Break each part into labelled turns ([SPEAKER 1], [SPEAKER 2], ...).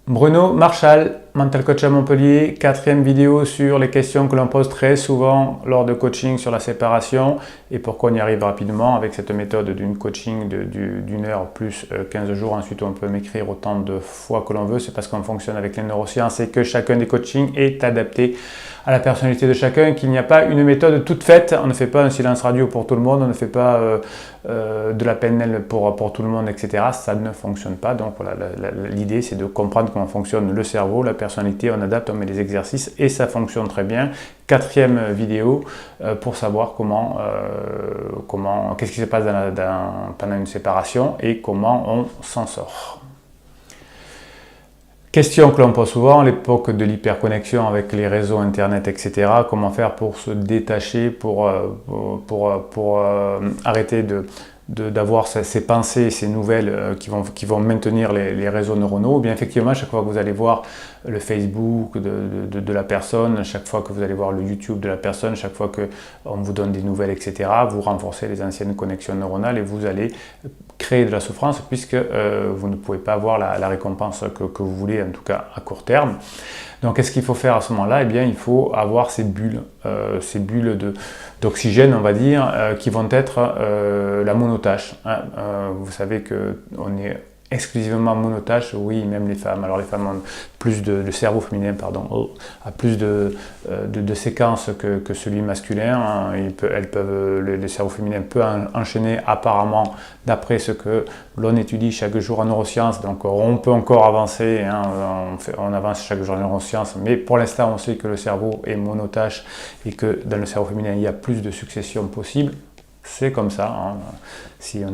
[SPEAKER 1] Bruno Marchal, Mental Coach à Montpellier, 4e vidéo sur les questions que l'on pose très souvent lors de coaching sur la séparation et pourquoi on y arrive rapidement avec cette méthode d'une coaching d'une heure plus 15 jours. Ensuite, on peut m'écrire autant de fois que l'on veut. C'est parce qu'on fonctionne avec les neurosciences et que chacun des coachings est adapté à la personnalité de chacun, qu'il n'y a pas une méthode toute faite. On ne fait pas un silence radio pour tout le monde, on ne fait pas de la PNL pour tout le monde, etc. Ça ne fonctionne pas. Donc voilà, l'idée c'est de comprendre comment fonctionne le cerveau, la personnalité, on adapte, on met des exercices et ça fonctionne très bien. 4e vidéo pour savoir qu'est-ce qui se passe pendant une séparation et comment on s'en sort. Question que l'on pose souvent à l'époque de l'hyperconnexion avec les réseaux internet, etc. Comment faire pour se détacher, pour arrêter d'avoir ces pensées, ces nouvelles qui vont maintenir les réseaux neuronaux. Bien effectivement, chaque fois que vous allez voir le Facebook de la personne, chaque fois que vous allez voir le YouTube de la personne, chaque fois qu'on vous donne des nouvelles, etc., vous renforcez les anciennes connexions neuronales et vous allez créer de la souffrance puisque vous ne pouvez pas avoir la récompense que vous voulez, en tout cas à court terme. Donc, qu'est-ce qu'il faut faire à ce moment-là? Eh bien, il faut avoir ces bulles d'oxygène, on va dire, qui vont être la monotâche. Hein. Vous savez qu'on est exclusivement monotâche, oui, même les femmes. Alors les femmes ont plus le cerveau féminin, pardon, a plus de séquences que celui masculin. Hein. Le cerveau féminin peut enchaîner apparemment, d'après ce que l'on étudie chaque jour en neurosciences. Donc on peut encore avancer, hein, on avance chaque jour en neurosciences, mais pour l'instant on sait que le cerveau est monotâche et que dans le cerveau féminin il y a plus de successions possibles. C'est comme ça, hein. Si on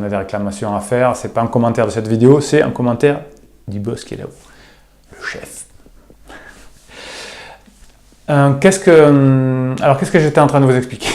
[SPEAKER 1] a des réclamations à faire, c'est pas un commentaire de cette vidéo, c'est un commentaire du boss qui est là-haut, le chef. Qu'est-ce que j'étais en train de vous expliquer?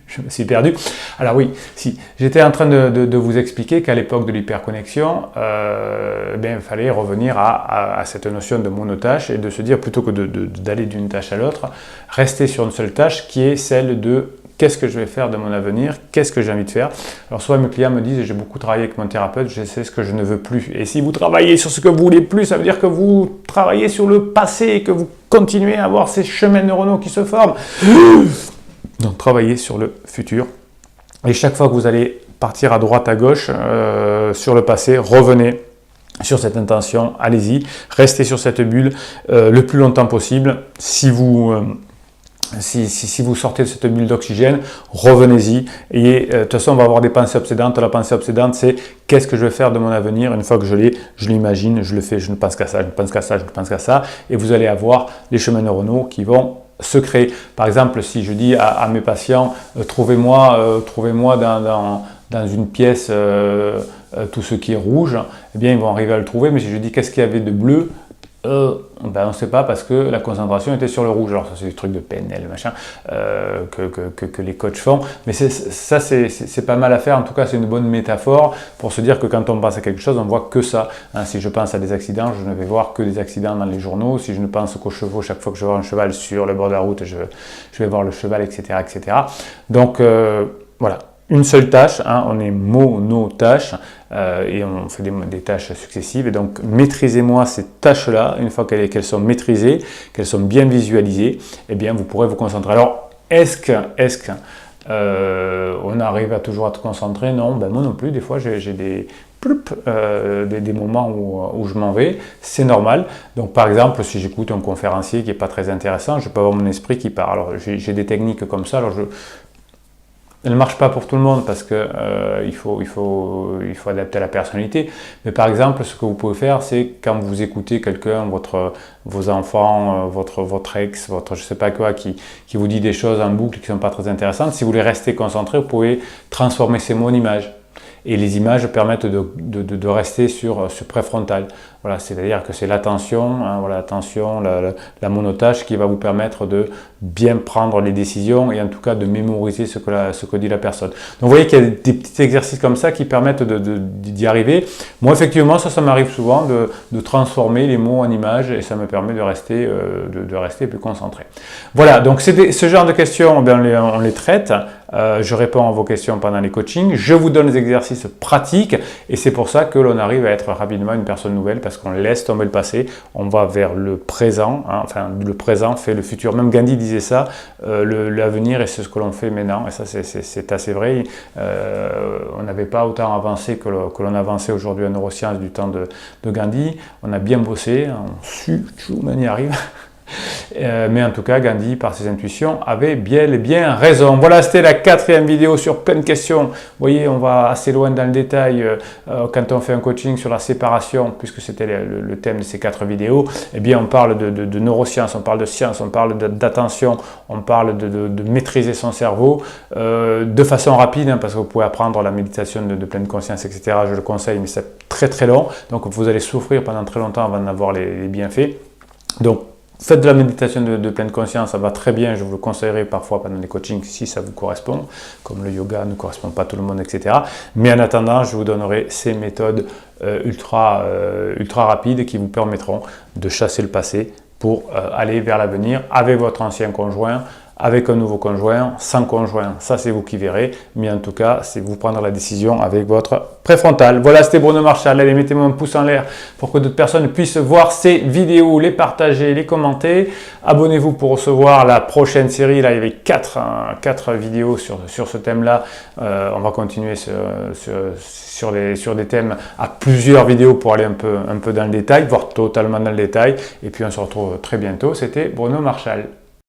[SPEAKER 1] Je me suis perdu. Alors oui, si j'étais en train de vous expliquer qu'à l'époque de l'hyperconnexion, il fallait revenir à cette notion de monotâche et de se dire, plutôt que d'aller d'une tâche à l'autre, rester sur une seule tâche qui est celle de qu'est-ce que je vais faire de mon avenir, qu'est-ce que j'ai envie de faire. Alors soit mes clients me disent, j'ai beaucoup travaillé avec mon thérapeute, je sais ce que je ne veux plus. Et si vous travaillez sur ce que vous voulez plus, ça veut dire que vous travaillez sur le passé et que vous continuez à avoir ces chemins neuronaux qui se forment. Donc travaillez sur le futur. Et chaque fois que vous allez partir à droite, à gauche, sur le passé, revenez sur cette intention, allez-y, restez sur cette bulle le plus longtemps possible. Si vous sortez de cette bulle d'oxygène, revenez-y. Et de toute façon, on va avoir des pensées obsédantes. La pensée obsédante, c'est qu'est-ce que je vais faire de mon avenir? Une fois que je l'ai, je l'imagine, je le fais, je ne pense qu'à ça, je ne pense qu'à ça, je ne pense qu'à ça. Et vous allez avoir les chemins neuronaux qui vont se créer. Par exemple, si je dis à mes patients, trouvez-moi dans une pièce tout ce qui est rouge, eh bien, ils vont arriver à le trouver. Mais si je dis qu'est-ce qu'il y avait de bleu, on ne sait pas parce que la concentration était sur le rouge. Alors ça c'est des trucs de PNL machin que les coachs font, mais c'est pas mal à faire. En tout cas c'est une bonne métaphore pour se dire que quand on pense à quelque chose on voit que ça, hein. Si je pense à des accidents, je ne vais voir que des accidents dans les journaux. Si je ne pense qu'aux chevaux, chaque fois que je vois un cheval sur le bord de la route, je vais voir le cheval, etc. Donc voilà, une seule tâche, hein, on est monotâche et on fait des tâches successives. Et donc, maîtrisez-moi ces tâches-là. Une fois qu'elles sont maîtrisées, qu'elles sont bien visualisées, eh bien, vous pourrez vous concentrer. Alors, est-ce qu'on arrive à toujours être concentré? Non, moi non plus. Des fois, j'ai des moments où je m'en vais. C'est normal. Donc, par exemple, si j'écoute un conférencier qui n'est pas très intéressant, je peux avoir mon esprit qui part. Alors, j'ai des techniques comme ça. Alors, elle ne marche pas pour tout le monde parce que il faut adapter à la personnalité. Mais par exemple, ce que vous pouvez faire, c'est quand vous écoutez quelqu'un, vos enfants, votre ex, je sais pas quoi, qui vous dit des choses en boucle qui ne sont pas très intéressantes, si vous voulez rester concentré, vous pouvez transformer ces mots en images. Et les images permettent de rester sur ce préfrontal. Voilà, c'est-à-dire que c'est l'attention, hein, voilà, l'attention, la monotâche qui va vous permettre de bien prendre les décisions et en tout cas de mémoriser ce que dit la personne. Donc vous voyez qu'il y a des petits exercices comme ça qui permettent d'y arriver. Moi effectivement, ça m'arrive souvent de transformer les mots en images et ça me permet de rester plus concentré. Voilà, donc ce genre de questions, on les traite. je réponds à vos questions pendant les coachings, je vous donne des exercices pratiques et c'est pour ça que l'on arrive à être rapidement une personne nouvelle parce qu'on laisse tomber le passé, on va vers le présent, hein, enfin le présent fait le futur. Même Gandhi disait ça, l'avenir est ce que l'on fait maintenant et ça c'est assez vrai. On n'avait pas autant avancé que l'on avançait aujourd'hui en neurosciences du temps de Gandhi. On a bien bossé, on y arrive. Mais en tout cas, Gandhi, par ses intuitions, avait bien et bien raison. Voilà, c'était la 4e vidéo sur plein de questions. Vous voyez, on va assez loin dans le détail quand on fait un coaching sur la séparation, puisque c'était le thème de ces 4 vidéos. Eh bien, on parle de neurosciences, on parle de science, on parle d'attention, on parle de maîtriser son cerveau de façon rapide, hein, parce que vous pouvez apprendre la méditation de pleine conscience, etc. Je le conseille, mais c'est très très long. Donc, vous allez souffrir pendant très longtemps avant d'en avoir les bienfaits. Donc, faites de la méditation de pleine conscience, ça va très bien, je vous le conseillerais parfois pendant les coachings si ça vous correspond, comme le yoga ne correspond pas à tout le monde, etc. Mais en attendant, je vous donnerai ces méthodes ultra rapides qui vous permettront de chasser le passé pour aller vers l'avenir avec votre ancien conjoint, avec un nouveau conjoint, sans conjoint, ça c'est vous qui verrez, mais en tout cas, c'est vous prendre la décision avec votre préfrontal. Voilà, c'était Bruno Marchal. Allez, mettez-moi un pouce en l'air pour que d'autres personnes puissent voir ces vidéos, les partager, les commenter. Abonnez-vous pour recevoir la prochaine série. Là, il y avait 4 vidéos sur ce thème-là. On va continuer sur des thèmes à plusieurs vidéos pour aller un peu dans le détail, voire totalement dans le détail. Et puis, on se retrouve très bientôt. C'était Bruno Marchal.